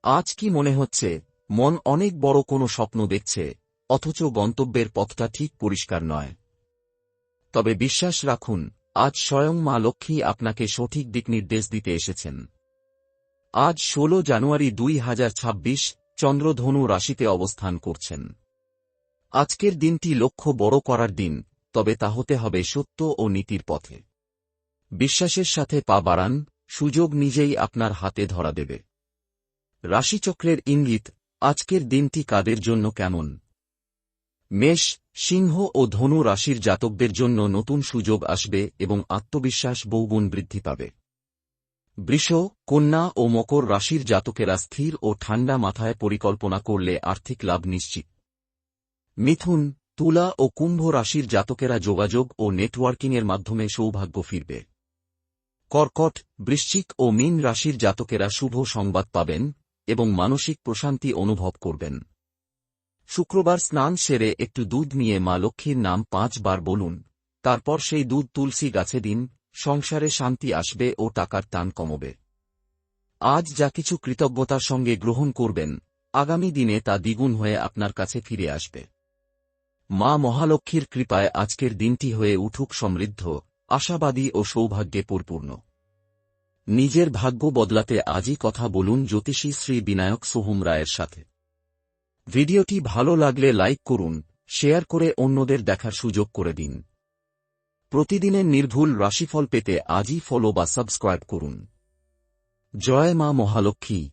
আজ কি মনে হচ্ছে মন অনেক বড় কোনো স্বপ্ন দেখছে, অথচ গন্তব্যের পথটা ঠিক পরিষ্কার নয়? তবে বিশ্বাস রাখুন, আজ স্বয়ং মা লক্ষ্মী আপনাকে সঠিক দিকনির্দেশ দিতে এসেছেন। আজ ১৬ জানুয়ারি ২০২৬, চন্দ্র ধনু রাশিতে অবস্থান করছেন। আজকের দিনটি লক্ষ্য বড় করার দিন, তবে তা হতে হবে সত্য ও নীতির পথে। বিশ্বাসের সাথে পা বাড়ান, সুযোগ নিজেই আপনার হাতে ধরা দেবে। রাশিচক্রের ইঙ্গিত, আজকের দিনটি কাদের জন্য কেমন? মেষ, সিংহ ও ধনু রাশির জাতকদের জন্য নতুন সুযোগ আসবে এবং আত্মবিশ্বাস বহুগুণ বৃদ্ধি পাবে। বৃষ, কন্যা ও মকর রাশির জাতকেরা স্থির ও ঠান্ডা মাথায় পরিকল্পনা করলে আর্থিক লাভ নিশ্চিত। মিথুন, তুলা ও কুম্ভ রাশির জাতকেরা যোগাযোগ ও নেটওয়ার্কিংয়ের মাধ্যমে সৌভাগ্য ফিরবে। কর্কট, বৃশ্চিক ও মীন রাশির জাতকেরা শুভ সংবাদ পাবেন এবং মানসিক প্রশান্তি অনুভব করবেন। শুক্রবার স্নান সেরে একটু দুধ নিয়ে মা লক্ষ্মীর নাম ৫ বার বলুন, তারপর সেই দুধ তুলসী গাছে দিন। সংসারে শান্তি আসবে ও টাকার টান কমবে। আজ যা কিছু কৃতজ্ঞতার সঙ্গে গ্রহণ করবেন, আগামী দিনে তা দ্বিগুণ হয়ে আপনার কাছে ফিরে আসবে। মা মহালক্ষ্মীর কৃপায় আজকের দিনটি হয়ে উঠুক সমৃদ্ধ, আশাবাদী ও সৌভাগ্যে পরিপূর্ণ। নিজের ভাগ্য বদলাতে আজই কথা বলুন জ্যোতিষী শ্রী বিনায়ক সোহম রায়ের সাথে। ভিডিওটি ভালো লাগলে লাইক করুন, শেয়ার করে অন্যদের দেখার সুযোগ করে দিন। প্রতিদিনের নির্ভুল রাশিফল পেতে আজই ফলো বা সাবস্ক্রাইব করুন। জয় মা মহালক্ষ্মী।